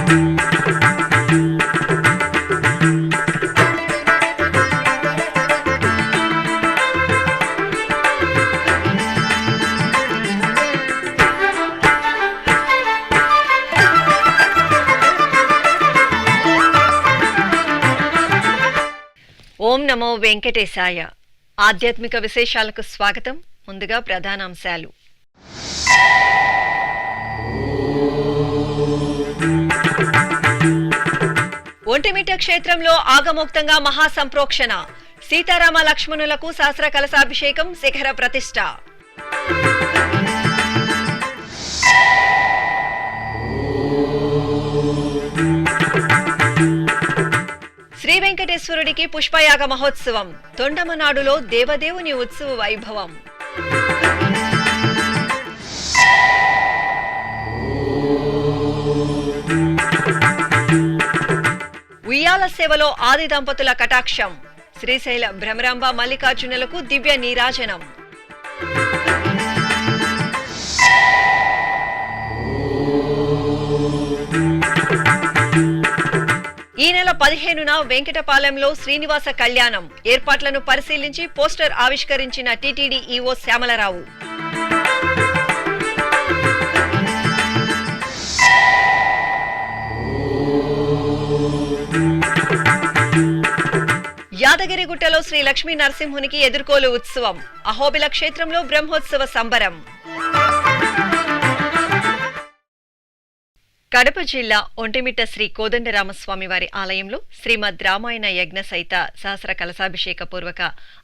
ఓం నమో వెంకటేశాయ. ఆధ్యాత్మిక విశేషాలకు స్వాగతం. ముందుగా ప్రధానాంశాలు. ఒంటిమిట్ట క్షేత్రంలో ఆగమోక్తంగా మహాసంప్రోక్షణ. సీతారామ లక్ష్మణులకు సహస్ర కలశాభిషేకం, శిఖర ప్రతిష్ఠ. శ్రీ వెంకటేశ్వరుడికి పుష్పయాగ మహోత్సవం. తొండమనాడులో దేవదేవుని ఉత్సవ వైభవం. ఉయ్యాల సేవలో ఆది దంపతుల కటాక్షం. శ్రీశైల భ్రమరాంబ మల్లికార్జునులకు దివ్య నీరాజనం. ఈ నెల 15న వెంకటపాలెంలో శ్రీనివాస కళ్యాణం. ఏర్పాట్లను పరిశీలించి పోస్టర్ ఆవిష్కరించిన టీటీడీ ఈవో శ్యామలరావు. యాదగిరిగుట్టలో శ్రీ లక్ష్మీ నరసింహునికి ఎదుర్కోలు ఉత్సవం. అహోబిల క్షేత్రంలో బ్రహ్మోత్సవ సంబరం. కడప జిల్లా ఒంటిమిట్ట శ్రీ కోదండరామస్వామివారి ఆలయంలో శ్రీమద్ రామాయణ యజ్ఞ సహిత సహస్ర కలశాభిషేక పూర్వక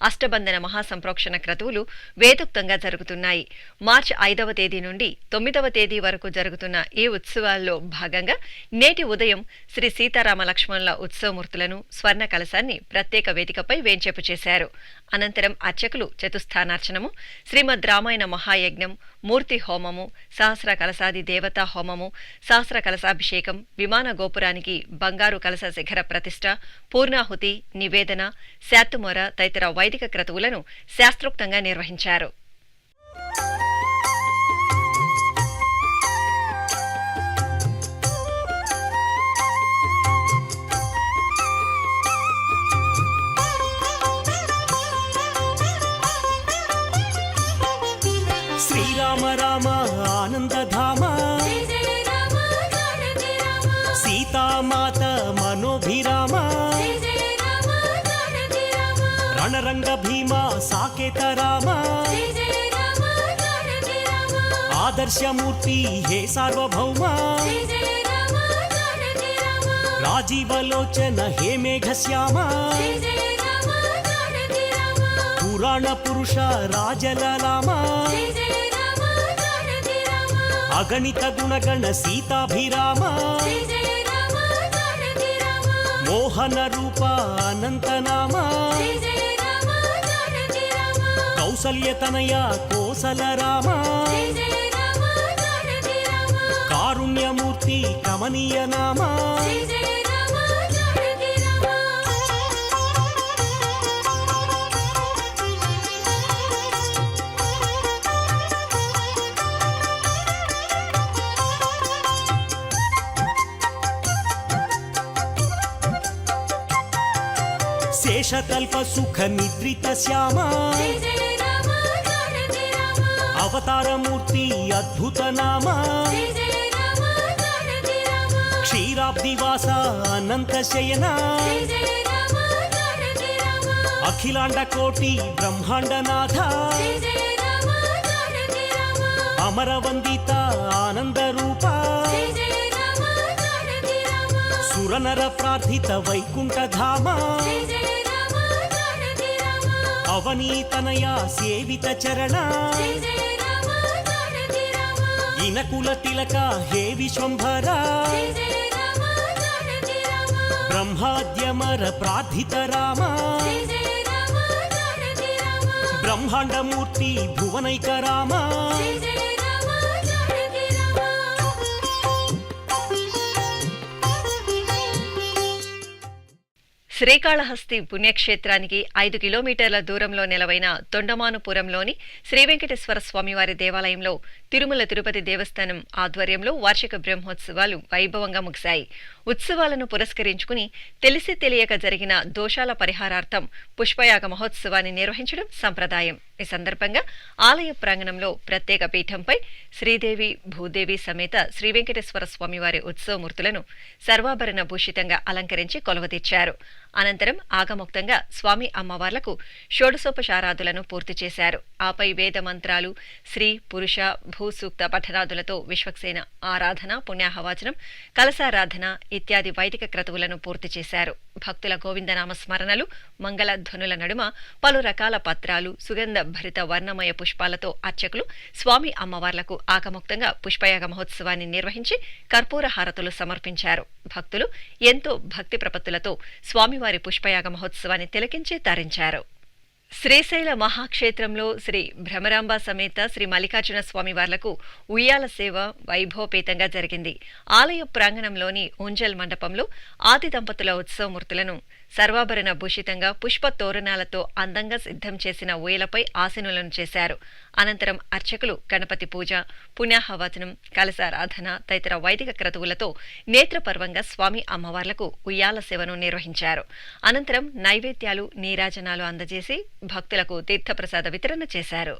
అష్టబంధన మహాసంప్రోక్షణ క్రతువులు వేదోక్తంగా జరుగుతున్నాయి. మార్చి 5వ తేదీ నుండి 9వ తేదీ వరకు జరుగుతున్న ఈ ఉత్సవాల్లో భాగంగా నేటి ఉదయం శ్రీ సీతారామ లక్ష్మణుల ఉత్సవమూర్తులను స్వర్ణ కలశాన్ని ప్రత్యేక వేదికపై వేంచేపు చేశారు. అనంతరం అర్చకులు చతుస్థానార్చనము, శ్రీమద్ రామాయణ మహాయజ్ఞం, మూర్తి హోమము, సహస్ర కలశాది దేవతా హోమము, సహస్ర కలశాభిషేకం, విమాన గోపురానికి బంగారు కలశ శిఖర ప్రతిష్ఠ, పూర్ణాహుతి, నివేదన, శాతుమొర తదితర వైదిక క్రతువులను శాస్త్రోక్తంగా నిర్వహించారు. శ్రీరామ రామ ఆనందధామ, సీతామాత మనోభిరామ, రణరంగ భీమ సాకేత రామ, ఆదర్శమూర్తి హే సార్వభౌమ, రాజీవలోచన హే మేఘశ్యామ, పురాణ పురుష రాజలలామ, అగణిత గుణగణ సీతాభిరామ, మోహన రూప అనంతనామ, కౌసల్యతనయ కోసల రామ, కారుణ్యమూర్తి కమనీయ నామ, శేషకల్ప సుఖ నిద్రిత శ్యామ, అవతారమూర్తి అద్భుత నామ, క్షీరాబ్దివాస అనంత శయన, అఖిలాండ కోటి బ్రహ్మాండనాథ, అమరవందిత ఆనంద రూప, సురనర ప్రార్థిత వైకుంఠధామ, అవనీతనయ సేవిత చరణ, ఇనకుల తిలక హే విశ్వంభర, బ్రహ్మాద్యమర ప్రార్థిత రామ, బ్రహ్మాండమూర్తి భువనైక రామ, శ్రీకాళహస్తి పుణ్యక్షేత్రానికి 5 కిలోమీటర్ల దూరంలో నెలవైన తొండమానుపురంలోని శ్రీవెంకటేశ్వర స్వామివారి దేవాలయంలో తిరుమల తిరుపతి దేవస్థానం ఆధ్వర్యంలో వార్షిక బ్రహ్మోత్సవాలు వైభవంగా ముగిశాయి. ఉత్సవాలను పురస్కరించుకుని తెలిసి తెలియక జరిగిన దోషాల పరిహారార్థం పుష్పయాగ మహోత్సవాన్ని నిర్వహించడం సంప్రదాయం. ఈ సందర్భంగా ఆలయ ప్రాంగణంలో ప్రత్యేక పీఠంపై శ్రీదేవి భూదేవి సమేత శ్రీవెంకటేశ్వర స్వామివారి ఉత్సవమూర్తులను సర్వాభరణ భూషితంగా అలంకరించి కొలువుతీర్చారు. అనంతరం ఆగమోక్తంగా స్వామి అమ్మవార్లకు షోడశోపచారాదులను పూర్తి చేశారు. ఆపై వేద మంత్రాలు, స్త్రీ పురుష భూసూక్త పఠనాదులతో విశ్వక్సేన ఆరాధన, పుణ్యాహవాచనం, కలశారాధన ఇత్యాది వైదిక క్రతువులను పూర్తి చేశారు. భక్తుల గోవిందనామ స్మరణలు, మంగళ ధ్వనుల నడుమ పలు రకాల పత్రాలు, సుగంధ భరిత వర్ణమయ పుష్పాలతో అర్చకులు స్వామి అమ్మవార్లకు ఆగమోక్తంగా పుష్పయాగ మహోత్సవాన్ని నిర్వహించి కర్పూర హారతులు సమర్పించారు. భక్తులు ఎంతో భక్తి ప్రపత్తులతో స్వామివారి పుష్పయాగ మహోత్సవాన్ని తిలకించి తరించారు. శ్రీశైల మహాక్షేత్రంలో శ్రీ భ్రమరాంబ సమేత శ్రీ మల్లికార్జున స్వామివార్లకు ఉయ్యాల సేవ వైభవపేతంగా జరిగింది. ఆలయ ప్రాంగణంలోని ఉంజల్ మండపంలో ఆది దంపతుల ఉత్సవమూర్తులను సర్వాభరణ భూషితంగా పుష్ప తోరణాలతో అందంగా సిద్ధం చేసిన ఊయలపై ఆసీనులను చేశారు. అనంతరం అర్చకులు గణపతి పూజ, పుణ్యాహవచనం, కలశారాధన తదితర వైదిక క్రతువులతో నేత్రపర్వంగా స్వామి అమ్మవార్లకు ఉయ్యాల సేవను నిర్వహించారు. అనంతరం నైవేద్యాలు, నీరాజనాలు అందజేసి భక్తులకు తీర్థప్రసాద వితరణ చేశారు.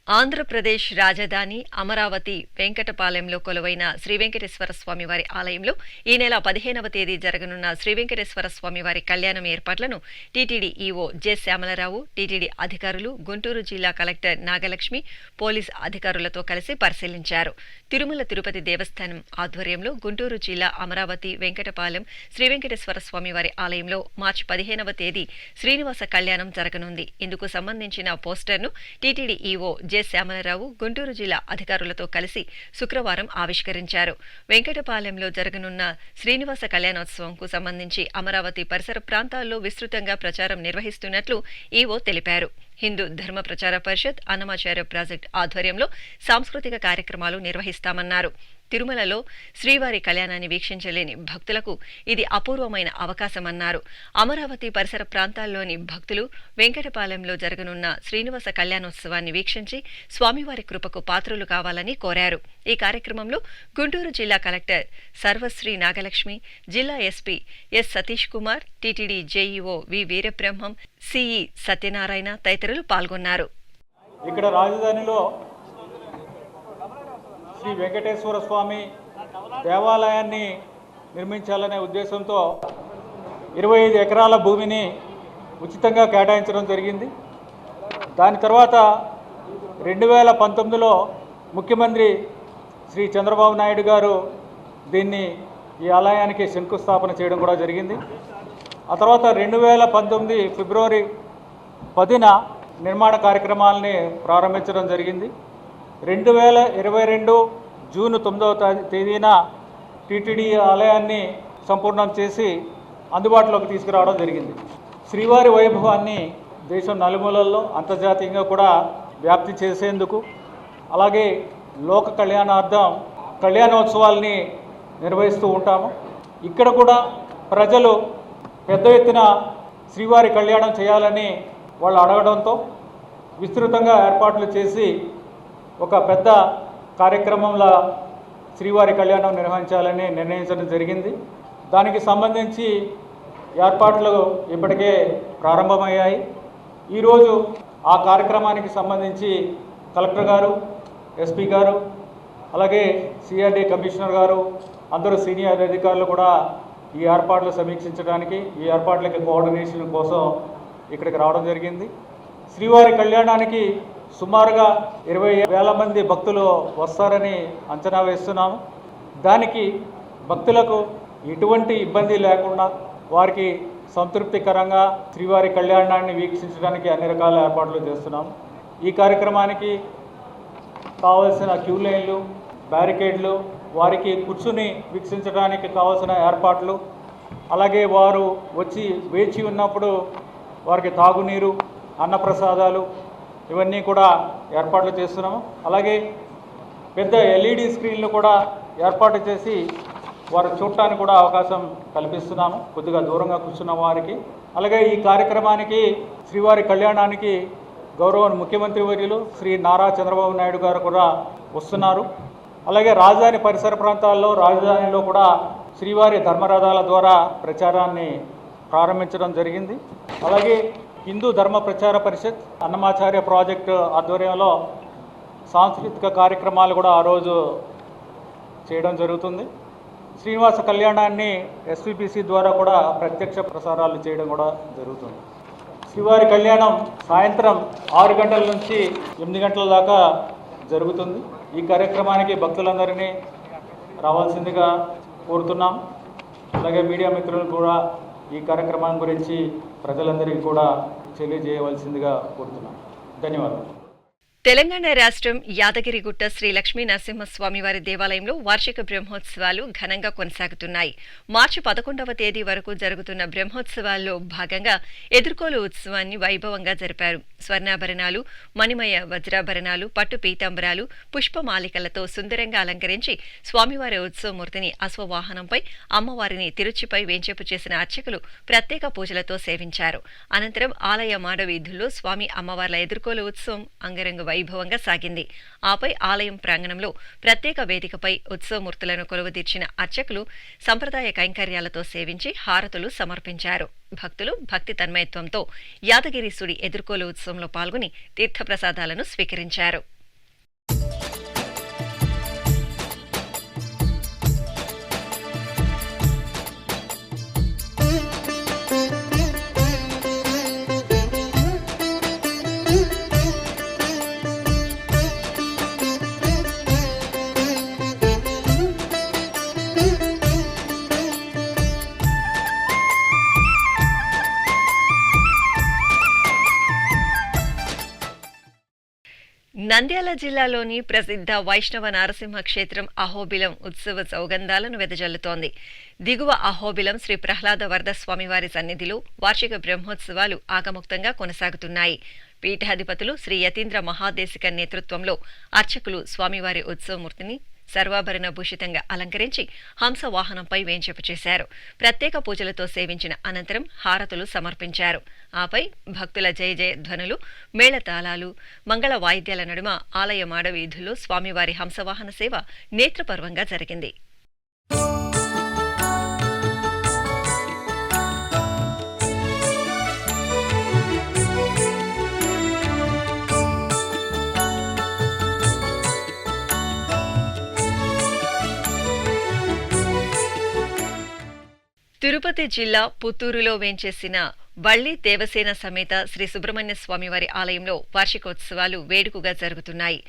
ఆంధ్రప్రదేశ్ రాజధాని అమరావతి వెంకటపాలెంలో కొలువైన శ్రీవెంకటేశ్వర స్వామివారి ఆలయంలో ఈ నెల 15వ తేదీ జరగనున్న శ్రీవెంకటేశ్వర స్వామివారి కళ్యాణం ఏర్పాట్లను TTD EO J Syamala Rao, TTD అధికారులు, గుంటూరు జిల్లా కలెక్టర్ నాగలక్ష్మి, పోలీస్ అధికారులతో కలిసి పరిశీలించారు. తిరుమల తిరుపతి దేవస్థానం ఆధ్వర్యంలో గుంటూరు జిల్లా అమరావతి వెంకటపాలెం శ్రీవెంకటేశ్వర స్వామివారి ఆలయంలో మార్చి 15వ తేదీ శ్రీనివాస కళ్యాణం జరగనుంది. ఇందుకు సంబంధించిన పోస్టర్ను టీటీడీ ఈవో జె శ్యామలరావు గుంటూరు జిల్లా అధికారులతో కలిసి శుక్రవారం ఆవిష్కరించారు. వెంకటపాలెంలో జరగనున్న శ్రీనివాస కళ్యాణోత్సవంకు సంబంధించి అమరావతి పరిసర ప్రాంతాల్లో విస్తృతంగా ప్రచారం నిర్వహిస్తున్నట్లు ఈవో తెలిపారు. హిందూ ధర్మ ప్రచార పరిషత్, అన్నమాచార్య ప్రాజెక్ట్ ఆధ్వర్యంలో సాంస్కృతిక కార్యక్రమాలు నిర్వహిస్తామన్నారు. తిరుమలలో శ్రీవారి కళ్యాణాన్ని వీక్షించలేని భక్తులకు ఇది అపూర్వమైన అవకాశమన్నారు. అమరావతి పరిసర ప్రాంతాల్లోని భక్తులు వెంకటపాలెంలో జరగనున్న శ్రీనివాస కళ్యాణోత్సవాన్ని వీక్షించి స్వామివారి కృపకు పాత్రులు కావాలని కోరారు. ఈ కార్యక్రమంలో గుంటూరు జిల్లా కలెక్టర్ సర్వశ్రీ నాగలక్ష్మి, జిల్లా SP yes Satish Kumar, TTD JEO V Veerabrahmam, CE Satyanarayana తదితరులు పాల్గొన్నారు. ఇక్కడ రాజధానిలో శ్రీ వెంకటేశ్వర స్వామి దేవాలయాన్ని నిర్మించాలనే ఉద్దేశంతో 25 ఎకరాల భూమిని ఉచితంగా కేటాయించడం జరిగింది. దాని తర్వాత 2019లో ముఖ్యమంత్రి శ్రీ చంద్రబాబు నాయుడు గారు ఈ ఆలయానికి శంకుస్థాపన చేయడం కూడా జరిగింది. ఆ తర్వాత 2019 ఫిబ్రవరి 10న నిర్మాణ కార్యక్రమాలని ప్రారంభించడం జరిగింది. 2022 జూన్ 9వ తేదీన టీటీడీ ఆలయాన్ని సంపూర్ణం చేసి అందుబాటులోకి తీసుకురావడం జరిగింది. శ్రీవారి వైభవాన్ని దేశం నలుమూలల్లో అంతర్జాతీయంగా కూడా వ్యాప్తి చేసేందుకు, అలాగే లోక కళ్యాణార్థం కళ్యాణోత్సవాల్ని నిర్వహిస్తూ ఉంటాము. ఇక్కడ కూడా ప్రజలు పెద్ద ఎత్తున శ్రీవారి కళ్యాణం చేయాలని వాళ్ళు అడగడంతో విస్తృతంగా ఏర్పాట్లు చేసి ఒక పెద్ద కార్యక్రమంలో శ్రీవారి కళ్యాణం నిర్వహించాలని నిర్ణయించడం జరిగింది. దానికి సంబంధించి ఏర్పాట్లు ఇప్పటికే ప్రారంభమయ్యాయి. ఈరోజు ఆ కార్యక్రమానికి సంబంధించి కలెక్టర్ గారు, ఎస్పీ గారు, అలాగే సిఆర్డీ కమిషనర్ గారు, అందరూ సీనియర్ అధికారులు కూడా ఈ ఏర్పాట్లు సమీక్షించడానికి, ఈ ఏర్పాట్లకి కోఆర్డినేషన్ కోసం ఇక్కడికి రావడం జరిగింది. శ్రీవారి కళ్యాణానికి సుమారుగా 20,000 మంది భక్తులు వస్తారని అంచనా వేస్తున్నాము. దానికి భక్తులకు ఎటువంటి ఇబ్బంది లేకుండా వారికి సంతృప్తికరంగా శ్రీవారి కళ్యాణాన్ని వీక్షించడానికి అన్ని రకాల ఏర్పాట్లు చేస్తున్నాము. ఈ కార్యక్రమానికి కావలసిన క్యూ లైన్లు, బ్యారికేడ్లు, వారికి కూర్చుని వీక్షించడానికి కావలసిన ఏర్పాట్లు, అలాగే వారు వచ్చి వేచి ఉన్నప్పుడు వారికి తాగునీరు, అన్నప్రసాదాలు ఇవన్నీ కూడా ఏర్పాట్లు చేస్తున్నాము. అలాగే పెద్ద ఎల్ఈడి స్క్రీన్లు కూడా ఏర్పాటు చేసి వారు చూడటానికి కూడా అవకాశం కల్పిస్తున్నాము, కొద్దిగా దూరంగా కూర్చున్న వారికి. అలాగే ఈ కార్యక్రమానికి శ్రీవారి కళ్యాణానికి గౌరవ ముఖ్యమంత్రి వర్యులు శ్రీ నారా చంద్రబాబు నాయుడు గారు కూడా వస్తున్నారు. అలాగే రాజధాని పరిసర ప్రాంతాల్లో, రాజధానిలో కూడా శ్రీవారి ధర్మరథాల ద్వారా ప్రచారాన్ని ప్రారంభించడం జరిగింది. అలాగే హిందూ ధర్మ ప్రచార పరిషత్ అన్నమాచార్య ప్రాజెక్టు ఆధ్వర్యంలో సాంస్కృతిక కార్యక్రమాలు కూడా ఆ రోజు చేయడం జరుగుతుంది. శ్రీనివాస కళ్యాణాన్ని ఎస్విపిసి ద్వారా కూడా ప్రత్యక్ష ప్రసారాలు చేయడం కూడా జరుగుతుంది. శ్రీవారి కళ్యాణం సాయంత్రం 6 గంటల నుంచి 8 గంటల దాకా జరుగుతుంది. ఈ కార్యక్రమానికి భక్తులందరినీ రావాల్సిందిగా కోరుతున్నాం. అలాగే మీడియా మిత్రులు కూడా ఈ కార్యక్రమం గురించి ప్రజలందరికీ కూడా తెలియజేయవలసిందిగా కోరుతున్నాం. ధన్యవాదాలు. తెలంగాణ రాష్ట్రం యాదగిరిగుట్ట శ్రీ లక్ష్మీ నరసింహస్వామివారి దేవాలయంలో వార్షిక బ్రహ్మోత్సవాలు ఘనంగా కొనసాగుతున్నాయి. మార్చి 11వ తేదీ వరకు జరుగుతున్న బ్రహ్మోత్సవాల్లో భాగంగా ఎదుర్కోలు ఉత్సవాన్ని వైభవంగా జరిపారు. స్వర్ణాభరణాలు, మణిమయ వజ్రాభరణాలు, పట్టు పీతాంబరాలు, పుష్పమాలికలతో సుందరంగా అలంకరించి స్వామివారి ఉత్సవమూర్తిని అశ్వవాహనంపై, అమ్మవారిని తిరుచిపై వేంచేపు చేసిన అర్చకులు ప్రత్యేక పూజలతో సేవించారు. అనంతరం ఆలయ మాడవీధుల్లో స్వామి అమ్మవార్ల ఎదుర్కోలు ఉత్సవం అంగరంగ వైభవంగా సాగింది. ఆపై ఆలయం ప్రాంగణంలో ప్రత్యేక వేదికపై ఉత్సవమూర్తులను కొలువుదీర్చిన అర్చకులు సంప్రదాయ కైంకర్యాలతో సేవించి హారతులు సమర్పించారు. భక్తులు భక్తి తన్మయత్వంతో యాదగిరీసుడి ఎదుర్కోలు ఉత్సవంలో పాల్గొని తీర్థప్రసాదాలను స్వీకరించారు. నంద్యాల జిల్లాలోని ప్రసిద్ధ వైష్ణవ నారసింహ క్షేత్రం అహోబిలం ఉత్సవ సౌగంధాలను వెదజల్లుతోంది. దిగువ అహోబిలం శ్రీ ప్రహ్లాద వరద స్వామివారి సన్నిధిలో వార్షిక బ్రహ్మోత్సవాలు ఆగముక్తంగా కొనసాగుతున్నాయి. పీఠాధిపతులు శ్రీ యతీంద్ర మహాదేశిక నేతృత్వంలో అర్చకులు స్వామివారి ఉత్సవమూర్తిని సర్వాభరణ భూషితంగా అలంకరించి హంసవాహనంపై వేంచేపు చేశారు. ప్రత్యేక పూజలతో సేవించిన అనంతరం హారతులు సమర్పించారు. ఆపై భక్తుల జయ జయ ధ్వనులు, మేళతాళాలు, మంగళ వాయిద్యాల నడుమ ఆలయ మాడవీధుల్లో స్వామివారి హంసవాహన సేవ నేత్రపర్వంగా జరిగింది. తిరుపతి జిల్లా పుత్తూరులో వేంచేసిన వల్లి దేవసేన సమేత శ్రీ సుబ్రహ్మణ్య స్వామివారి ఆలయంలో వార్షికోత్సవాలు వేడుకగా జరుగుతున్నాయి.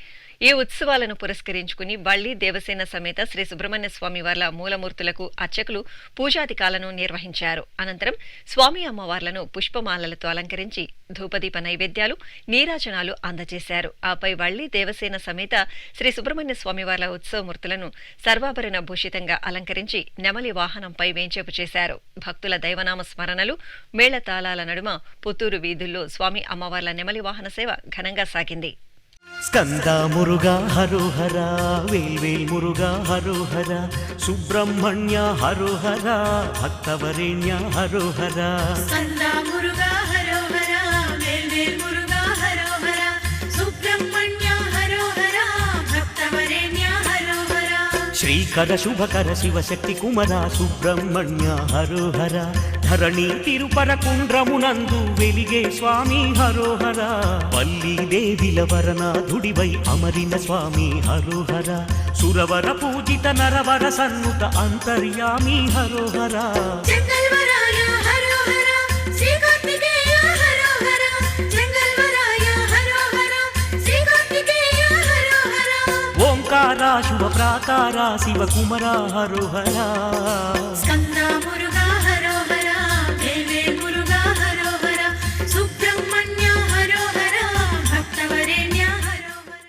ఈ ఉత్సవాలను పురస్కరించుకుని వల్లి దేవసేన సమేత శ్రీ సుబ్రహ్మణ్య స్వామివార్ల మూలమూర్తులకు అర్చకులు పూజాధికాలను నిర్వహించారు. అనంతరం స్వామి అమ్మవార్లను పుష్పమాలలతో అలంకరించి ధూపదీప నైవేద్యాలు, నీరాజనాలు అందజేశారు. ఆపై వల్లి దేవసేన సమేత శ్రీ సుబ్రహ్మణ్య స్వామివార్ల ఉత్సవమూర్తులను సర్వాభరణ భూషితంగా అలంకరించి నెమలి వాహనంపై వేంచేపు చేశారు. భక్తుల దైవనామ స్మరణలు, మేళతాళాల నడుమ పుత్తూరు వీధుల్లో స్వామి అమ్మవార్ల నెమలి వాహన సేవ ఘనంగా సాగింది. స్కంద మురుగా హరోహర, వేల్వేల్ మురుగా హరోహర, సుబ్రహ్మణ్య హరోహర, భక్తవరేణ్య హరోహర. స్కంద మురుగా హరోహర, వేల్వేల్ మురుగా హరోహర, సుబ్రహ్మణ్య హరోహర, భక్తవరేణ్య హరోహర. శ్రీకర శుభకర శివశక్తి కుమర సుబ్రహ్మణ్య హరోహర, ధరణి తిరుపర కుండ్రమునందు వెలిగే స్వామి హరోహర. వల్లీ దేవిల వరనాథుడివై అమరిన స్వామి హరోహర, సురవర పూజిత నరవర సన్నుత అంతర్యామి హరోహర. జంగల్వరాయ హరోహర, శ్రీకార్తికేయ హరోహర, జంగల్వరాయ హరోహర, శ్రీకార్తికేయ హరోహర. ఓంకార శుభ ప్రాకార శివ కుమర హరోహర. స్కంద మురుగా హరోహర, వేల్వేల్ మురుగా హరోహర, సుబ్రహ్మణ్య హరోహర, భక్తవరేణ్య హరోహర.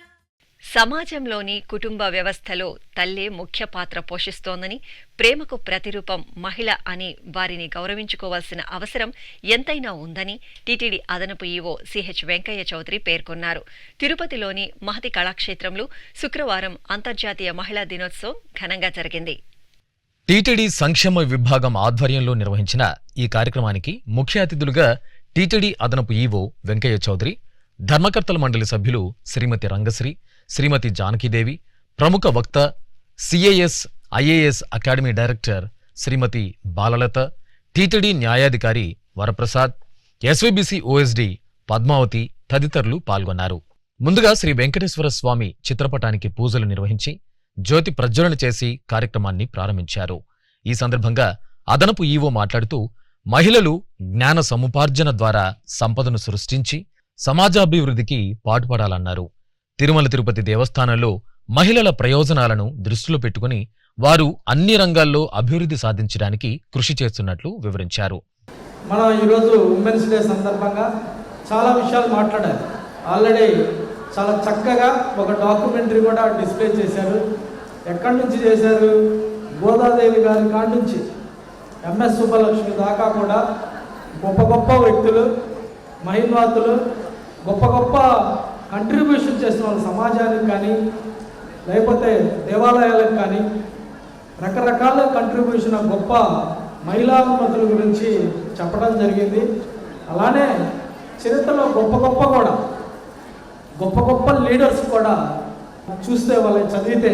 సమాజంలోని కుటుంబ వ్యవస్థలో తల్లే ముఖ్య పాత్ర పోషిస్తోందని, ప్రేమకు ప్రతిరూపం మహిళ అని వారిని గౌరవించుకోవాల్సిన అవసరం ఎంతైనా ఉందని టీటీడీ అదనపు ఈవో సిహెచ్ వెంకయ్య చౌదరి పేర్కొన్నారు. తిరుపతిలోని మహతి కళాక్షేత్రంలో శుక్రవారం అంతర్జాతీయ మహిళా దినోత్సవం ఘనంగా జరిగింది. టీటీడీ సంక్షేమ విభాగం ఆధ్వర్యంలో నిర్వహించిన ఈ కార్యక్రమానికి ముఖ్య అతిథులుగా టీటీడీ అదనపు ఈవో వెంకయ్య చౌదరి, ధర్మకర్తల మండలి సభ్యులు శ్రీమతి రంగశ్రీ, శ్రీమతి జానకీదేవి, ప్రముఖ వక్త, CIS IAS academy director Srimati Balalatha, TTD న్యాయాధికారి వరప్రసాద్, ఎస్వీబీసీ ఓఎస్డీ పద్మావతి తదితరులు పాల్గొన్నారు. ముందుగా శ్రీ వెంకటేశ్వర స్వామి చిత్రపటానికి పూజలు నిర్వహించి జ్యోతి ప్రజ్వలన చేసి కార్యక్రమాన్ని ప్రారంభించారు. ఈ సందర్భంగా అదనపు ఈవో మాట్లాడుతూ మహిళలు జ్ఞాన సముపార్జన ద్వారా సంపదను సృష్టించి సమాజాభివృద్ధికి పాటుపడాలన్నారు. తిరుమల తిరుపతి దేవస్థానంలో మహిళల ప్రయోజనాలను దృష్టిలో పెట్టుకుని వారు అన్ని రంగాల్లో అభివృద్ధి సాధించడానికి కృషి చేస్తున్నట్లు వివరించారు. మనం ఈరోజు ఉమెన్స్ డే సందర్భంగా చాలా విషయాలు మాట్లాడారు. ఆల్రెడీ చాలా చక్కగా ఒక డాక్యుమెంటరీ కూడా డిస్ప్లే చేశారు. ఎక్కడి నుంచి చేశారు? గోదాదేవి గారి కాడి నుంచి ఎంఎస్ సుబ్బలక్ష్మి దాకా కూడా గొప్ప గొప్ప వ్యక్తులు, మహిళాతులు, గొప్ప గొప్ప కంట్రిబ్యూషన్ చేసిన వాళ్ళు సమాజానికి కానీ లేకపోతే దేవాలయాలకు కానీ రకరకాల కంట్రిబ్యూషన్ గొప్ప మహిళామతుల గురించి చెప్పడం జరిగింది. అలానే చరిత్రలో గొప్ప గొప్ప లీడర్స్ కూడా చూస్తే వాళ్ళని చదివితే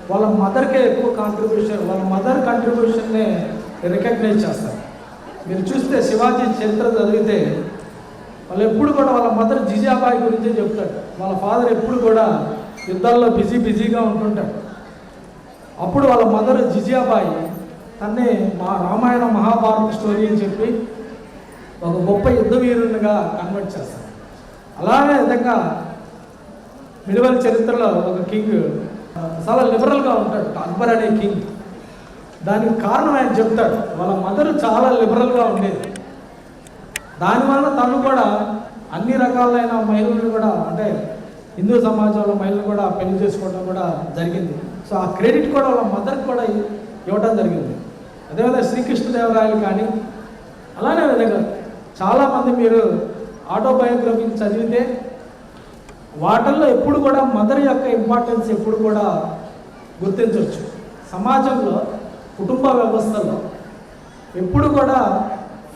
వాళ్ళ మదర్కే ఎక్కువ కాంట్రిబ్యూషన్, వాళ్ళ మదర్ కంట్రిబ్యూషన్నే రికగ్నైజ్ చేస్తారు. మీరు చూస్తే శివాజీ చరిత్ర చదివితే వాళ్ళు ఎప్పుడు కూడా వాళ్ళ మదర్ జిజాబాయి గురించే చెప్తాడు. వాళ్ళ ఫాదర్ ఎప్పుడు కూడా యుద్ధాల్లో బిజీగా ఉంటుంటాడు. అప్పుడు వాళ్ళ మదర్ జిజాబాయి తన్నే మా రామాయణ మహాభారత స్టోరీ అని చెప్పి ఒక గొప్ప యుద్ధ వీరునిగా కన్వర్ట్ చేస్తారు. అలానే విధంగా మిడివల్ చరిత్రలో ఒక కింగ్ చాలా లిబరల్గా ఉంటాడు, అక్బర్ అనే కింగ్. దానికి కారణం ఆయన చెప్తాడు, వాళ్ళ మదర్ చాలా లిబరల్గా ఉండేది. దానివల్ల తను కూడా అన్ని రకాలైన మహిళలను కూడా, అంటే హిందూ సమాజంలో మహిళలు కూడా పెళ్లి చేసుకోవడం కూడా జరిగింది. సో ఆ క్రెడిట్ కూడా వాళ్ళ మదర్కి కూడా ఇవ్వడం జరిగింది. అదేవిధంగా శ్రీకృష్ణదేవరాయలు కానీ అలానే విధంగా చాలామంది మీరు ఆటోబయోగ్రఫీ చదివితే వాటిల్లో ఎప్పుడు కూడా మదర్ యొక్క ఇంపార్టెన్స్ ఎప్పుడు కూడా గుర్తించవచ్చు. సమాజంలో కుటుంబ వ్యవస్థలో ఎప్పుడు కూడా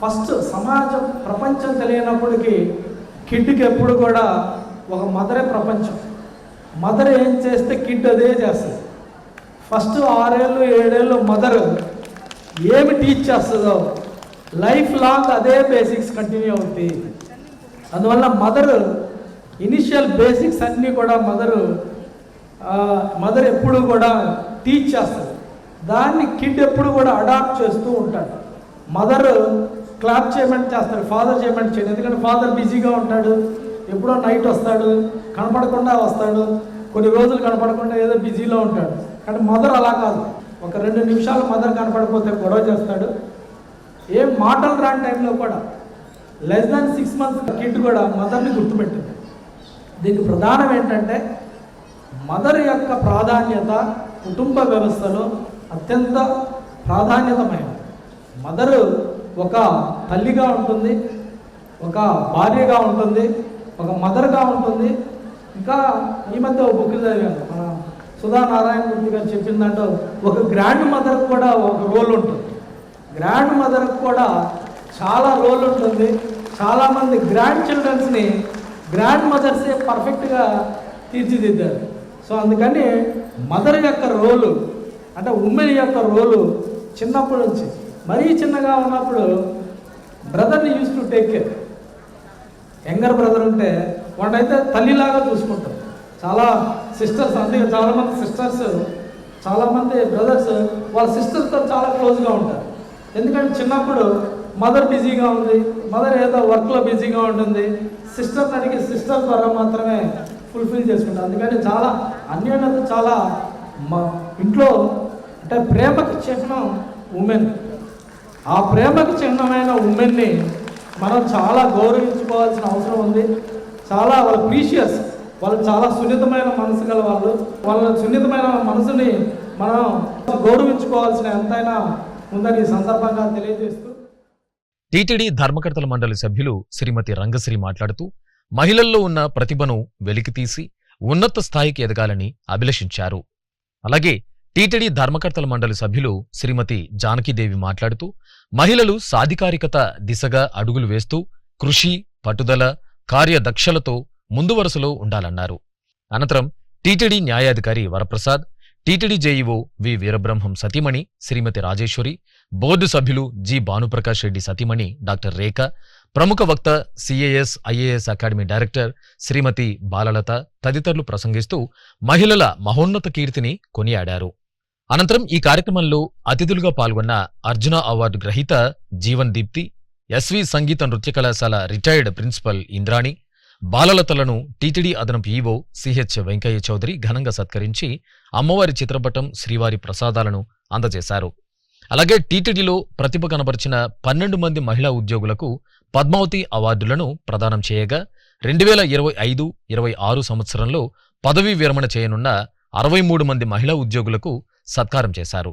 ఫస్ట్ సమాజం ప్రపంచం తెలియనప్పటికీ కిడ్కి ఎప్పుడు కూడా ఒక మదరే ప్రపంచం. మదర్ ఏం చేస్తే కిడ్ అదే చేస్తుంది. ఫస్ట్ 6 ఏళ్ళు 7 ఏళ్ళు మదర్ ఏమి టీచ్ చేస్తుందో లైఫ్ లాంగ్ అదే బేసిక్స్ కంటిన్యూ అవుతాయి. అందువల్ల మదర్ ఇనిషియల్ బేసిక్స్ అన్నీ కూడా మదర్ ఎప్పుడు కూడా టీచ్ చేస్తుంది. దాన్ని కిడ్ ఎప్పుడు కూడా అడాప్ట్ చేస్తూ ఉంటాడు. మదర్ క్లాప్ చేయమని చేస్తాడు, ఫాదర్ చేయమని చేయడు. ఎందుకంటే ఫాదర్ బిజీగా ఉంటాడు, ఎప్పుడో నైట్ వస్తాడు, కనపడకుండా వస్తాడు, కొన్ని రోజులు కనపడకుండా ఏదో బిజీలో ఉంటాడు. కానీ మదర్ అలా కాదు, ఒక 2 నిమిషాలు మదర్ కనపడకపోతే గొడవ చేస్తాడు. ఏం మాటలు రాని టైంలో కూడా లెస్ దాన్ 6 months కిడ్ కూడా మదర్ని గుర్తుపెట్టింది. దీనికి ప్రధానం ఏంటంటే మదర్ యొక్క ప్రాధాన్యత కుటుంబ వ్యవస్థలో అత్యంత ప్రాధాన్యతమైనది. మదరు ఒక తల్లిగా ఉంటుంది, ఒక భార్యగా ఉంటుంది, ఒక మదర్గా ఉంటుంది. ఇంకా ఈ మధ్య ఒక బుక్ చదివాను, మన సుధా నారాయణమూర్తి గారు చెప్పిన దాంట్లో ఒక గ్రాండ్ మదర్కి కూడా ఒక రోల్ ఉంటుంది. గ్రాండ్ మదర్కి కూడా చాలా రోల్ ఉంటుంది. చాలామంది గ్రాండ్ చిల్డ్రన్స్ని గ్రాండ్ మదర్సే పర్ఫెక్ట్గా తీర్చిదిద్దారు. సో అందుకని మదర్ యొక్క రోలు, అంటే ఉమెన్ యొక్క రోలు చిన్నప్పటి నుంచి, మరీ చిన్నగా ఉన్నప్పుడు బ్రదర్ని used to take care. Younger brother ఉంటే వాడైతే తల్లిలాగా చూసుకుంటారు. చాలా సిస్టర్స్, అందుకే చాలామంది సిస్టర్స్, చాలామంది బ్రదర్స్ వాళ్ళ సిస్టర్స్తో చాలా క్లోజ్గా ఉంటారు. ఎందుకంటే చిన్నప్పుడు మదర్ బిజీగా ఉంది, మదర్ ఏదో వర్క్లో బిజీగా ఉంటుంది, సిస్టర్ని అడిగి సిస్టర్ ద్వారా మాత్రమే ఫుల్ఫిల్ చేసుకుంటారు. అందుకని చాలా అన్యోన్యత చాలా ఇంట్లో, అంటే ప్రేమకి చిహ్నం ఉమెన్. ఆ ప్రేమకి చిహ్నమైన ఉమెన్ని మనం చాలా గౌరవించుకోవాల్సిన అవసరం ఉంది. చాలా వాళ్ళ ప్రీషియస్, వాళ్ళు చాలా సున్నితమైన మనసు గల వాళ్ళు. వాళ్ళ సున్నితమైన మనసుని మనం గౌరవించుకోవాల్సిన ఎంతైనా ఉందని ఈ సందర్భంగా తెలియజేస్తూ, టీటీడీ ధర్మకర్తల మండలి సభ్యులు శ్రీమతి రంగశ్రీ మాట్లాడుతూ మహిళల్లో ఉన్న ప్రతిభను వెలికితీసి ఉన్నత స్థాయికి ఎదగాలని అభిలషించారు. అలాగే టీటీడీ ధర్మకర్తల మండలి సభ్యులు శ్రీమతి జానకీదేవి మాట్లాడుతూ మహిళలు సాధికారికత దిశగా అడుగులు వేస్తూ కృషి, పట్టుదల, కార్యదక్షలతో ముందు వరుసలో ఉండాలన్నారు. అనంతరం టీటీడీ న్యాయాధికారి వరప్రసాద్, టీటీడీ జేఈఓ వి వీరబ్రహ్మం సతీమణి శ్రీమతి రాజేశ్వరి, బోర్డు సభ్యులు జి భానుప్రకాష్ రెడ్డి సతీమణి డాక్టర్ రేఖ, ప్రముఖ వక్త CAS IAS academy director Srimati Balalatha తదితరులు ప్రసంగిస్తూ మహిళల మహోన్నత కీర్తిని కొనియాడారు. అనంతరం ఈ కార్యక్రమంలో అతిథులుగా పాల్గొన్న అర్జున అవార్డు గ్రహీత జీవన్ దీప్తి, ఎస్వి సంగీత నృత్య కళాశాల రిటైర్డ్ ప్రిన్సిపల్ ఇంద్రాణి, బాలలతలను టీటీడీ అదనపు ఈవో సిహెచ్ వెంకయ్య చౌదరి ఘనంగా సత్కరించి అమ్మవారి చిత్రపటం, శ్రీవారి ప్రసాదాలను అందజేశారు. అలాగే టీటీడీలో ప్రతిభ కనబరిచిన 12 మంది మహిళా ఉద్యోగులకు పద్మావతి అవార్డులను ప్రదానం చేయగా 2025-26 సంవత్సరంలో పదవీ విరమణ చేయనున్న 63 మంది మహిళా ఉద్యోగులకు సత్కారం చేశారు.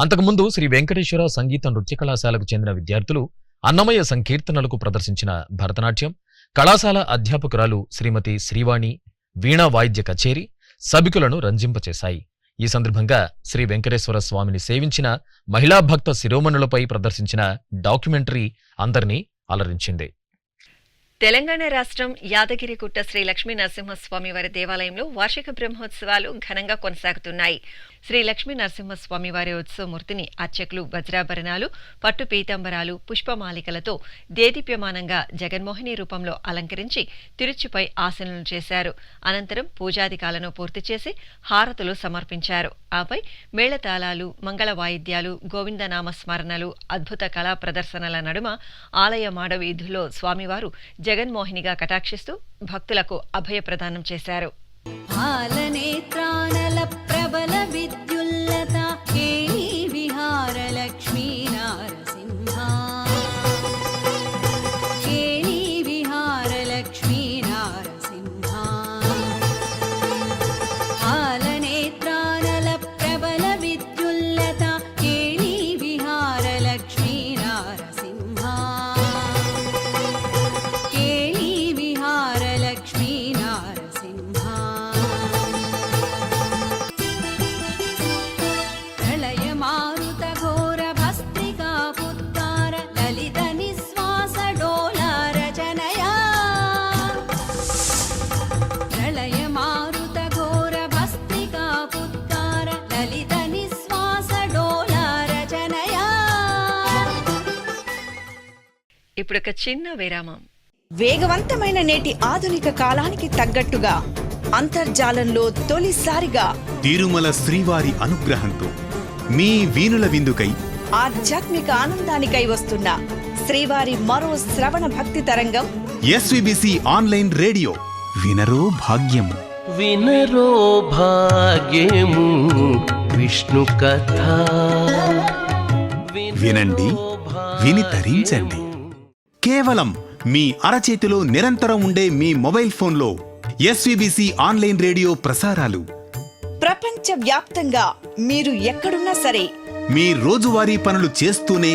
అంతకుముందు శ్రీ వెంకటేశ్వర సంగీత నృత్య కళాశాలకు చెందిన విద్యార్థులు అన్నమయ్య సంకీర్తనలకు ప్రదర్శించిన భరతనాట్యం, కళాశాల అధ్యాపకురాలు శ్రీమతి శ్రీవాణి వీణా వాయిద్య కచేరీ సభికులను రంజింపచేశాయి. ఈ సందర్భంగా శ్రీ వెంకటేశ్వర స్వామిని సేవించిన మహిళా భక్త శిరోమణులపై ప్రదర్శించిన డాక్యుమెంటరీ అందరినీ అలరించింది. తెలంగాణ రాష్ట్రం యాదగిరిగుట్ట శ్రీ లక్ష్మీ నరసింహస్వామి వారి దేవాలయంలో వార్షిక బ్రహ్మోత్సవాలు ఘనంగా కొనసాగుతున్నాయి. శ్రీ లక్ష్మీ నరసింహస్వామి వారి ఉత్సవమూర్తిని అర్చకులు వజ్రాభరణాలు, పట్టు పీతాంబరాలు, పుష్పమాలికలతో దేదీప్యమానంగా జగన్మోహిని రూపంలో అలంకరించి తిరుచిపై ఆసనలు చేశారు. అనంతరం పూజాధికాలను పూర్తి చేసి హారతులు సమర్పించారు. ఆపై మేళతాళాలు, మంగళ వాయిద్యాలు, గోవిందనామ స్మరణలు, అద్భుత కళా ప్రదర్శనల నడుమ ఆలయ మాడవీధుల్లో స్వామివారు జగన్మోహినిగా కటాక్షిస్తూ భక్తులకు అభయ ప్రదానం చేశారు. పాలనేత్రానల ప్రబల విద్యుల్లత కేళీ విహార లక్ష్మీ నారసింహ, కేళీ విహార లక్ష్మీ నారసింహ, పాలనేత్రానల ప్రబల విద్యుల్లత కేళీ విహార లక్ష్మీ నారసింహ, కేళీ విహార లక్ష్మీ నారసింహ. ప్రళయ మారుత ఘోర భస్త్రికా పుత్కార లలిత నిశ్వాస డోలార జనయా, ప్రళయ మారుత ఘోర భస్త్రికా పుత్కార లలిత నిశ్వాస డోలార జనయా. ఇప్పుడొక చిన్న విరామం. వేగవంతమైన నేటి ఆధునిక కాలానికి తగ్గట్టుగా అంతర్జాలంలో తొలిసారిగా తిరుమల శ్రీవారి అనుగ్రహంతో మీ వీణుల విందుకై ఆధ్యాత్మిక ఆనందానికై వస్తున్న శ్రీవారి మరో శ్రవణ భక్తి తరంగం ఎస్విబిసి ఆన్లైన్ రేడియో వినరో భాగ్యము. వినరో భాగ్యము విష్ణు కథ. వినండి, విని తరించండి. కేవలం మీ అరచేతిలో నిరంతరం ఉండే మీ మొబైల్ ఫోన్లో ఎస్విబిసి ఆన్లైన్ రేడియో ప్రసారాలు ప్రపంచ వ్యాప్తంగా మీరు ఎక్కడున్నా సరే మీ రోజువారీ పనులు చేస్తూనే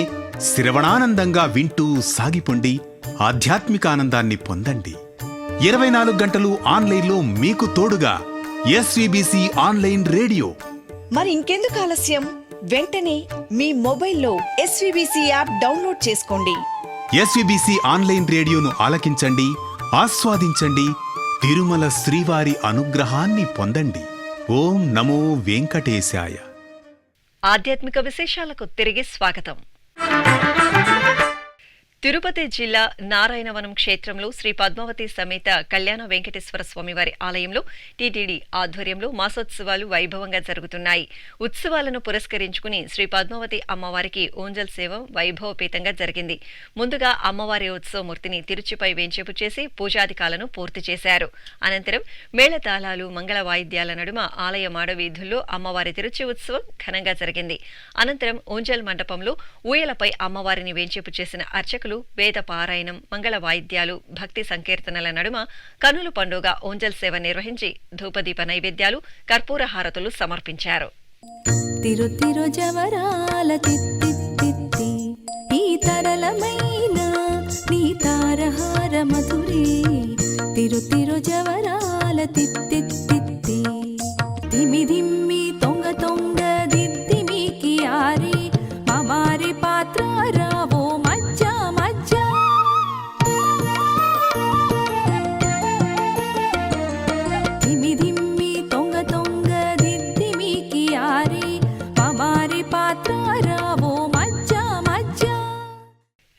శ్రవణానందంగా వింటూ సాగిపోండి, ఆధ్యాత్మిక ఆనందాన్ని పొందండి. 24 గంటలు ఆన్లైన్లో మీకు తోడుగా ఎస్విబిసి ఆన్లైన్ రేడియో. మరి ఇంకెందుకు ఆలస్యం? వెంటనే మీ మొబైల్లో ఎస్విబిసి యాప్ డౌన్లోడ్ చేసుకోండి. ఎస్విబిసి ఆన్లైన్ రేడియోను ఆలకించండి, ఆస్వాదించండి, తిరుమల శ్రీవారి అనుగ్రహాన్ని పొందండి. ఓం నమో వెంకటేశాయ. ఆధ్యాత్మిక విశేషాలకు తిరిగి స్వాగతం. తిరుపతి జిల్లా నారాయణవనం క్షేత్రంలో శ్రీ పద్మావతి సమేత కళ్యాణ వెంకటేశ్వర స్వామివారి ఆలయంలో టీటీడీ ఆధ్వర్యంలో మాసోత్సవాలు వైభవంగా జరుగుతున్నాయి. ఉత్సవాలను పురస్కరించుకుని శ్రీ పద్మావతి అమ్మవారికి ఊంజల్ సేవ వైభవపేతంగా జరిగింది. ముందుగా అమ్మవారి ఉత్సవమూర్తిని తిరుచిపై వేంచేపు చేసి పూజాధికాలను పూర్తి చేశారు. అనంతరం మేళతాళాలు, మంగళ వాయిద్యాల నడుమ ఆలయ మాడవీధుల్లో అమ్మవారి తిరుచి ఉత్సవం ఘనంగా జరిగింది. అనంతరం ఊంజల్ మండపంలో ఊయలపై అమ్మవారిని వేంచేపు చేసిన అర్చకులు వేద పారాయణం, మంగళ వాయిద్యాలు, భక్తి సంకీర్తనల నడుమ కనుల పండుగ ఊంజల్ సేవ నిర్వహించి ధూపదీప నైవేద్యాలు, కర్పూర హారతులు సమర్పించారు. తిరు తిరు జవరాల తిత్తి ఈ తరళమైన నీ తారహార మధురే తిరు తిరు జవరాల తిత్తి ధిమి ధిమ్మి తొంగ తొంగ దిద్దిమికి ఆరి మమారి పాత్ర రావో మజ్జ మజ్జ ధిమి ధిమ్మి తొంగ తొంగ దిద్దిమికి ఆరి మమారి పాత్ర రావో మజ్జ మజ్జ.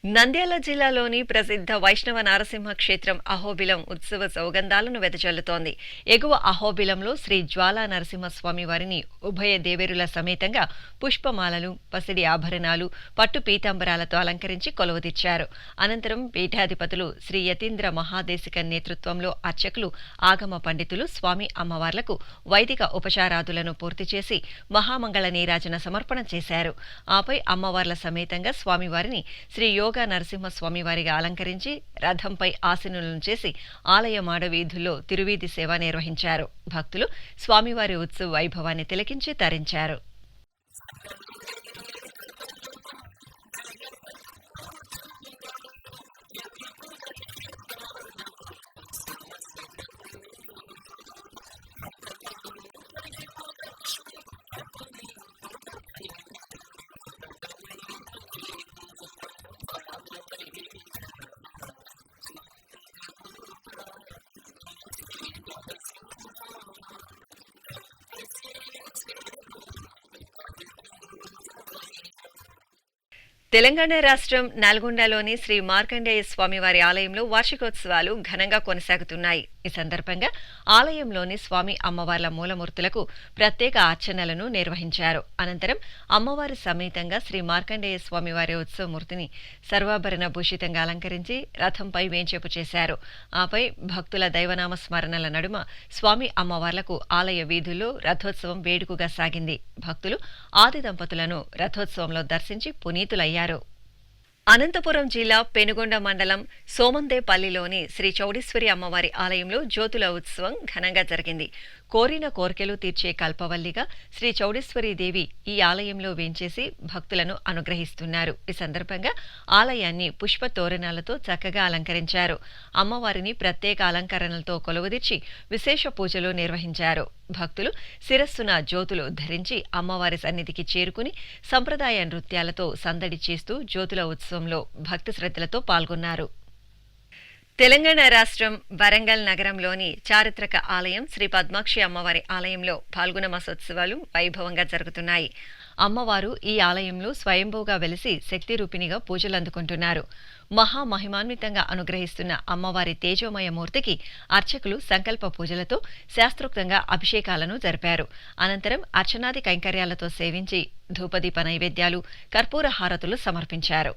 నంద్యాల జిల్లాలోని ప్రసిద్ధ వైష్ణవ నారసింహ క్షేత్రం అహోబిలం ఉత్సవ సౌగంధాలను వెదజల్లుతోంది. ఎగువ అహోబిలంలో శ్రీ జ్వాలా నరసింహస్వామి వారిని ఉభయ దేవేరుల సమేతంగా పుష్పమాలలు, పసిడి ఆభరణాలు, పట్టు పీతాంబరాలతో అలంకరించి కొలువుదీర్చారు. అనంతరం పీఠాధిపతులు శ్రీ యతీంద్ర మహాదేశిక నేతృత్వంలో అర్చకులు, ఆగమ పండితులు స్వామి అమ్మవార్లకు వైదిక ఉపచారాదులను పూర్తి చేసి మహామంగళ నీరాజన సమర్పణ చేశారు. ఆపై అమ్మవార్ల సమేతంగా స్వామివారిని శ్రీ యోగ నరసింహస్వామివారిగా అలంకరించి రథంపై ఆసీనులను చేసి ఆలయ మాడవీధుల్లో తిరువీధి సేవ నిర్వహించారు. భక్తులు స్వామివారి ఉత్సవ వైభవాన్ని తిలకించి తరించారు. తెలంగాణ రాష్ట్రం నల్గొండలోని శ్రీ మార్కండేయ స్వామివారి ఆలయంలో వార్షికోత్సవాలు ఘనంగా కొనసాగుతున్నాయి. ఈ సందర్భంగా ఆలయంలోని స్వామి అమ్మవార్ల మూలమూర్తులకు ప్రత్యేక అర్చనలను నిర్వహించారు. అనంతరం అమ్మవారి సమేతంగా శ్రీ మార్కండేయ స్వామివారి ఉత్సవమూర్తిని సర్వాభరణ భూషితంగా అలంకరించి రథంపై వేంచేపు చేశారు. ఆపై భక్తుల దైవనామ స్మరణల నడుమ స్వామి అమ్మవార్లకు ఆలయ వీధుల్లో రథోత్సవం వేడుకగా సాగింది. భక్తులు ఆది దంపతులను రథోత్సవంలో దర్శించి పునీతులయ్యారు. అనంతపురం జిల్లా పెనుగొండ మండలం సోమందేపల్లిలోని శ్రీ చౌడేశ్వరి అమ్మవారి ఆలయంలో జ్యోతుల ఉత్సవం ఘనంగా జరిగింది. కోరిన కోర్కెలు తీర్చే కల్పవల్లిగా శ్రీ చౌడేశ్వరి దేవి ఈ ఆలయంలో వేంచేసి భక్తులను అనుగ్రహిస్తున్నారు. ఈ సందర్భంగా ఆలయాన్ని పుష్ప తోరణాలతో చక్కగా అలంకరించారు. అమ్మవారిని ప్రత్యేక అలంకరణలతో కొలువుదీర్చి విశేష పూజలు నిర్వహించారు. భక్తులు శిరస్సున జ్యోతులు ధరించి అమ్మవారి సన్నిధికి చేరుకుని సంప్రదాయ నృత్యాలతో సందడి చేస్తూ జ్యోతుల ఉత్సవంలో భక్తి శ్రద్ధలతో పాల్గొన్నారు. తెలంగాణ రాష్ట్రం వరంగల్ నగరంలోని చారిత్రక ఆలయం శ్రీ పద్మాక్షి అమ్మవారి ఆలయంలో ఫాల్గుణ మాసోత్సవాలు వైభవంగా జరుగుతున్నాయి. అమ్మవారు ఈ ఆలయంలో స్వయంభూగా వెలిసి శక్తి రూపిణిగా పూజలందుకుంటున్నారు. మహామహిమాన్వితంగా అనుగ్రహిస్తున్న అమ్మవారి తేజోమయ మూర్తికి అర్చకులు సంకల్ప పూజలతో శాస్త్రోక్తంగా అభిషేకాలను జరిపారు. అనంతరం అర్చనాది కైంకర్యాలతో సేవించి ధూపదీప నైవేద్యాలు, కర్పూర హారతులు సమర్పించారు.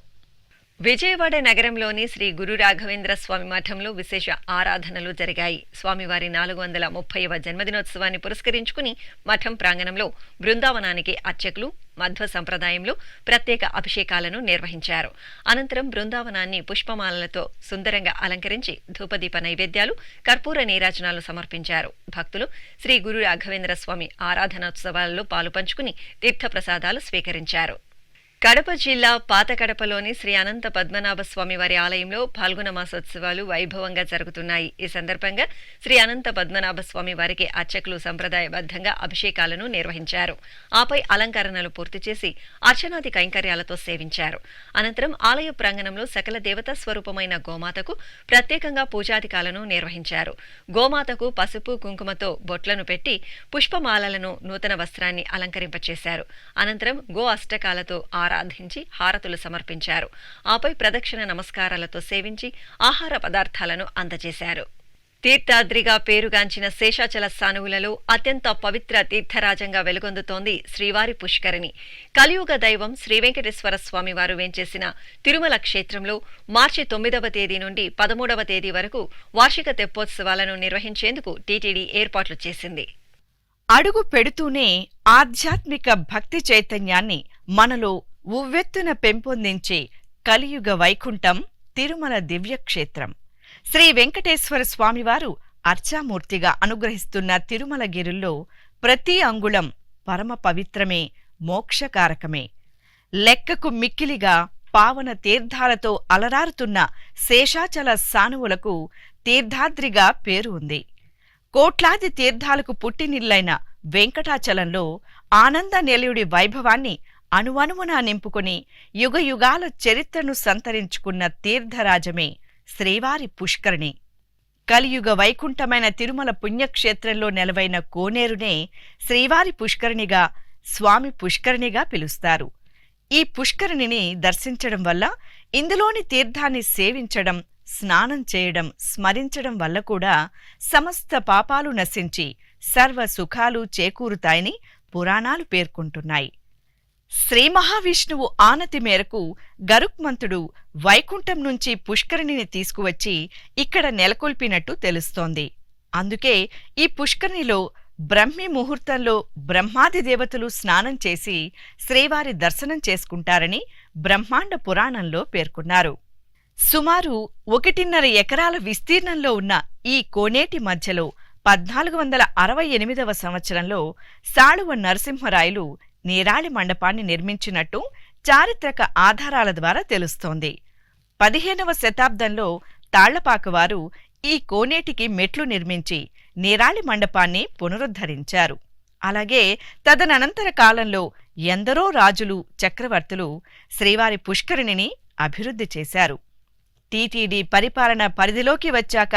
విజయవాడ నగరంలోని శ్రీ గురు రాఘవేంద్ర స్వామి మఠంలో విశేష ఆరాధనలు జరిగాయి. స్వామివారి 430వ జన్మదినోత్సవాన్ని పురస్కరించుకుని మఠం ప్రాంగణంలో బృందావనానికి అర్చకులు మధ్వ సంప్రదాయంలో ప్రత్యేక అభిషేకాలను నిర్వహించారు. అనంతరం బృందావనాన్ని పుష్పమాలలతో సుందరంగా అలంకరించి ధూపదీప నైవేద్యాలు, కర్పూర నీరాజనాలు సమర్పించారు. భక్తులు శ్రీ గురు రాఘవేంద్ర స్వామి ఆరాధనోత్సవాలలో పాలుపంచుకుని తీర్థప్రసాదాలు స్వీకరించారు. కడప జిల్లా పాత కడపలోని శ్రీ అనంత పద్మనాభ స్వామి వారి ఆలయంలో ఫాల్గుణ మాసోత్సవాలు వైభవంగా జరుగుతున్నాయి. ఈ సందర్భంగా శ్రీ అనంత పద్మనాభ స్వామి వారికి అర్చకులు సంప్రదాయబద్ధంగా అభిషేకాలను నిర్వహించారు. ఆపై అలంకరణలు పూర్తి చేసి అర్చనాది కైంకర్యాలతో సేవించారు. అనంతరం ఆలయ ప్రాంగణంలో సకల దేవతా స్వరూపమైన గోమాతకు ప్రత్యేకంగా పూజాధికాలను నిర్వహించారు. గోమాతకు పసుపు కుంకుమతో బొట్లను పెట్టి పుష్పమాలలను, నూతన వస్త్రాన్ని అలంకరింపచేశారు. అనంతరం గో అష్టకాలతో ఆరాధించి హారతులు సమర్పించారు. ఆపై ప్రదక్షిణ నమస్కారాలతో సేవించి ఆహార పదార్థాలను అందజేశారు. తీర్థాద్రిగా పేరుగాంచిన శేషాచల సానువులలో అత్యంత పవిత్ర తీర్థరాజంగా వెలుగొందుతోంది శ్రీవారి పుష్కరిణి. కలియుగ దైవం శ్రీ వెంకటేశ్వర స్వామి వారు వేంచేసిన తిరుమల క్షేత్రంలో మార్చి 9వ తేదీ నుండి 13వ తేదీ వరకు వార్షిక తెప్పోత్సవాలను నిర్వహించేందుకు టీటీడీ ఏర్పాట్లు చేసింది. అడుగు పెడుతూనే ఆధ్యాత్మిక భక్తి చైతన్యాన్ని మనలో ఉవ్వెత్తున పెంపొందించే కలియుగ వైకుంఠం తిరుమల దివ్యక్షేత్రం. శ్రీ వెంకటేశ్వర స్వామివారు అర్చామూర్తిగా అనుగ్రహిస్తున్న తిరుమలగిరుల్లో ప్రతి అంగుళం పరమ పవిత్రమే, మోక్షకారకమే. లెక్కకు మిక్కిలిగా పావన తీర్థాలతో అలరారుతున్న శేషాచల సానువులకు తీర్థాద్రిగా పేరు ఉంది. కోట్లాది తీర్థాలకు పుట్టినిల్లైన వెంకటాచలంలో ఆనంద నిలయుడి వైభవాన్ని అణువణువునా నింపుకుని యుగయుగాల చరిత్రను సంతరించుకున్న తీర్థరాజమే శ్రీవారి పుష్కరిణి. కలియుగ వైకుంఠమైన తిరుమల పుణ్యక్షేత్రంలో నెలవైన కోనేరునే శ్రీవారి పుష్కరిణిగా, స్వామి పుష్కరిణిగా పిలుస్తారు. ఈ పుష్కరిణిని దర్శించడం వల్ల, ఇందులోని తీర్థాన్ని సేవించడం, స్నానం చేయడం, స్మరించడం వల్ల కూడా సమస్త పాపాలు నశించి సర్వ సుఖాలు చేకూరుతాయని పురాణాలు పేర్కొంటున్నాయి. శ్రీ మహావిష్ణువు ఆనతి మేరకు గరుక్మంతుడు వైకుంఠం నుంచి పుష్కరిణిని తీసుకువచ్చి ఇక్కడ నెలకొల్పినట్టు తెలుస్తోంది. అందుకే ఈ పుష్కరిణిలో బ్రహ్మీ ముహూర్తంలో బ్రహ్మాది దేవతలు స్నానం చేసి శ్రీవారి దర్శనం చేసుకుంటారని బ్రహ్మాండ పురాణంలో పేర్కొన్నారు. సుమారు 1.5 ఎకరాల విస్తీర్ణంలో ఉన్న ఈ కోనేటి మధ్యలో 1468వ సంవత్సరంలో సాళువ నరసింహరాయలు నీరాళి మండపాన్ని నిర్మించినట్టు చారిత్రక ఆధారాల ద్వారా తెలుస్తోంది. 15వ శతాబ్దంలో తాళ్లపాకవారు ఈ కోనేటికి మెట్లు నిర్మించి నీరాళి మండపాన్ని పునరుద్ధరించారు. అలాగే తదనంతర కాలంలో ఎందరో రాజులు, చక్రవర్తులు శ్రీవారి పుష్కరిణిని అభివృద్ధి చేశారు. టీటీడీ పరిపాలన పరిధిలోకి వచ్చాక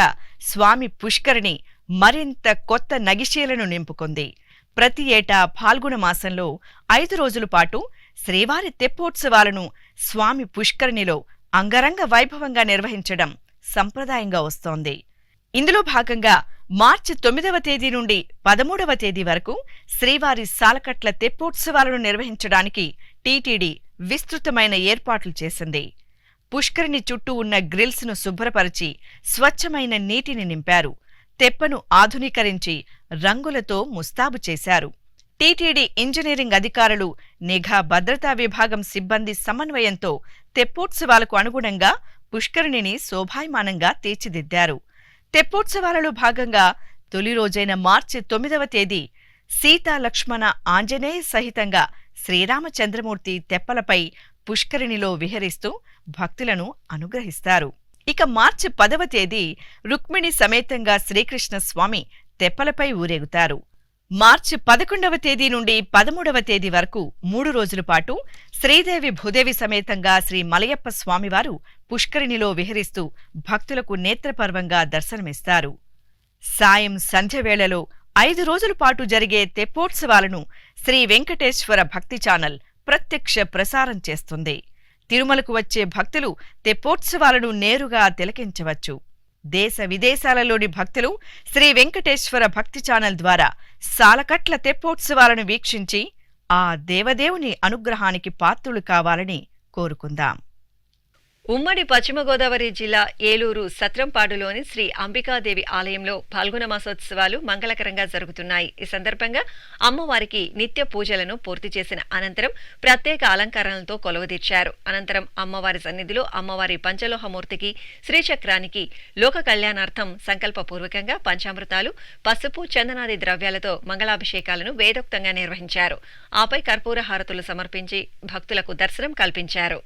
స్వామి పుష్కరిణి మరింత కొత్త నగిశీలను నింపుకుంది. ప్రతి ఏటా ఫాల్గుణ మాసంలో 5 రోజుల పాటు శ్రీవారి తెప్పోత్సవాలను స్వామి పుష్కరిణిలో అంగరంగ వైభవంగా నిర్వహించడం సంప్రదాయంగా వస్తోంది. ఇందులో భాగంగా మార్చి 9వ తేదీ నుండి 13వ తేదీ వరకు శ్రీవారి సాలకట్ల తెప్పోత్సవాలను నిర్వహించడానికి టీటీడీ విస్తృతమైన ఏర్పాట్లు చేసింది. పుష్కరిణి చుట్టూ ఉన్న గ్రిల్స్ను శుభ్రపరిచి స్వచ్ఛమైన నీటిని నింపారు. తెప్పను ఆధునీకరించి రంగులతో ముస్తాబు చేశారు. టీటీడీ ఇంజనీరింగ్ అధికారులు, నిఘా భద్రతా విభాగం సిబ్బంది సమన్వయంతో తెప్పోత్సవాలకు అనుగుణంగా పుష్కరిణిని శోభాయమానంగా తీర్చిదిద్దారు. తెప్పోత్సవాలలో భాగంగా తొలి రోజైన మార్చి 9వ తేదీ సీతా లక్ష్మణ ఆంజనేయ సహితంగా శ్రీరామచంద్రమూర్తి తెప్పలపై పుష్కరిణిలో విహరిస్తూ భక్తులను అనుగ్రహిస్తారు. ఇక మార్చి 10వ తేదీ రుక్మిణి సమేతంగా శ్రీకృష్ణ స్వామి తెప్పలపై ఊరేగుతారు. మార్చి 11వ తేదీ నుండి 13వ తేదీ వరకు 3 రోజుల పాటు శ్రీదేవి భూదేవి సమేతంగా శ్రీ మలయప్ప స్వామివారు పుష్కరిణిలో విహరిస్తూ భక్తులకు నేత్రపర్వంగా దర్శనమిస్తారు. సాయం సంధ్యవేళలో 5 రోజుల పాటు జరిగే తెప్పోత్సవాలను శ్రీ వెంకటేశ్వర భక్తి ఛానల్ ప్రత్యక్ష ప్రసారం చేస్తుంది. తిరుమలకు వచ్చే భక్తులు తెప్పోత్సవాలను నేరుగా తిలకించవచ్చు. దేశ విదేశాలలోని భక్తులు శ్రీ వెంకటేశ్వర భక్తి ఛానల్ ద్వారా సాలకట్ల తెప్పోత్సవాలను వీక్షించి ఆ దేవదేవుని అనుగ్రహానికి పాత్రులు కావాలని కోరుకుందాం. ఉమ్మడి పశ్చిమ గోదావరి జిల్లా ఏలూరు సత్రంపాడులోని శ్రీ అంబికాదేవి ఆలయంలో పాల్గొన మాసోత్సవాలు మంగళకరంగా జరుగుతున్నాయి. ఈ సందర్భంగా అమ్మవారికి నిత్య పూజలను పూర్తి చేసిన అనంతరం ప్రత్యేక అలంకరణలతో కొలువుదీర్చారు. అనంతరం అమ్మవారి సన్నిధిలో అమ్మవారి పంచలోహమూర్తికి, శ్రీచక్రానికి లోక కళ్యాణార్థం సంకల్పపూర్వకంగా పంచామృతాలు, పసుపు, చందనాది ద్రవ్యాలతో మంగళాభిషేకాలను వేదోక్తంగా నిర్వహించారు. ఆపై కర్పూర హారతులు సమర్పించి భక్తులకు దర్శనం కల్పించారు.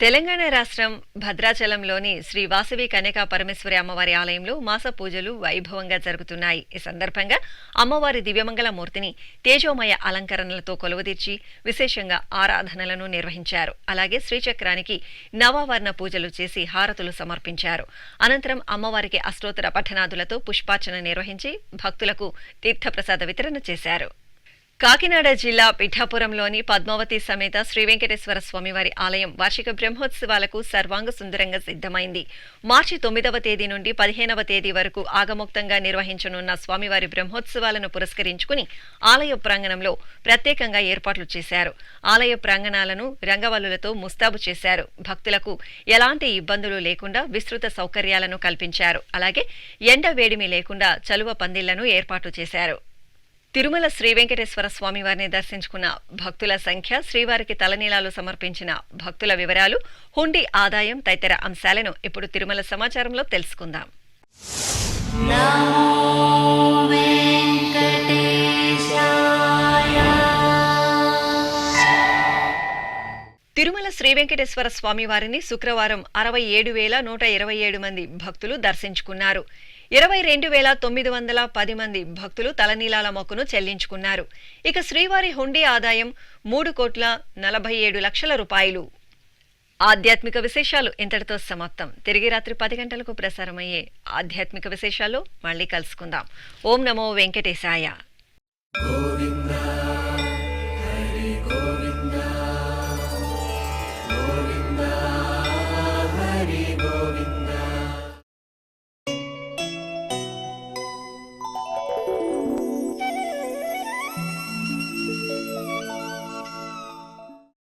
తెలంగాణ రాష్ట్రం భద్రాచలంలోని శ్రీ వాసవి కన్యకా పరమేశ్వరి అమ్మవారి ఆలయంలో మాస పూజలు వైభవంగా జరుగుతున్నాయి. ఈ సందర్భంగా అమ్మవారి దివ్యమంగళ మూర్తిని తేజోమయ అలంకరణలతో కొలువుదీర్చి విశేషంగా ఆరాధనలను నిర్వహించారు. అలాగే శ్రీచక్రానికి నవావర్ణ పూజలు చేసి హారతులు సమర్పించారు. అనంతరం అమ్మవారికి అష్టోత్తర పఠనాదులతో పుష్పార్చన నిర్వహించి భక్తులకు తీర్థప్రసాద వితరణ చేశారు. కాకినాడ జిల్లా పిఠాపురంలోని పద్మావతి సమేత శ్రీ వెంకటేశ్వర స్వామివారి ఆలయం వార్షిక బ్రహ్మోత్సవాలకు సర్వాంగ సుందరంగా సిద్ధమైంది. మార్చి 9వ తేదీ నుండి 15వ తేదీ వరకు ఆగమోక్తంగా నిర్వహించనున్న స్వామివారి బ్రహ్మోత్సవాలను పురస్కరించుకుని ఆలయ ప్రాంగణంలో ప్రత్యేకంగా ఏర్పాట్లు చేశారు. ఆలయ ప్రాంగణాలను రంగవల్లులతో ముస్తాబు చేశారు. భక్తులకు ఎలాంటి ఇబ్బందులు లేకుండా విస్తృత సౌకర్యాలను కల్పించారు. అలాగే ఎండ వేడిమి లేకుండా చలువ పందిళ్లను ఏర్పాటు చేశారు. తిరుమల శ్రీ వెంకటేశ్వర స్వామివారిని దర్శించుకున్న భక్తుల సంఖ్య, శ్రీవారికి తలనీలాలు సమర్పించిన భక్తుల వివరాలు, హుండీ ఆదాయం తదితర అంశాలను ఇప్పుడు తిరుమల సమాచారంలో తెలుసుకుందాం. తిరుమల శ్రీ వెంకటేశ్వర స్వామివారిని శుక్రవారం 67,127 మంది భక్తులు దర్శించుకున్నారు. 22,910 మంది భక్తులు తలనీలాల మొక్కును చెల్లించుకున్నారు. ఇక శ్రీవారి హుండీ ఆదాయం 3,47,00,000 రూపాయలు. ఆధ్యాత్మిక విశేషాలు ఇంతటితో సమాప్తం. తిరిగి రాత్రి 10 గంటలకు ప్రసారమయ్యే ఆధ్యాత్మిక విశేషాల్లో మళ్ళీ కలుసుకుందాం. ఓం నమో వెంకటేశాయ.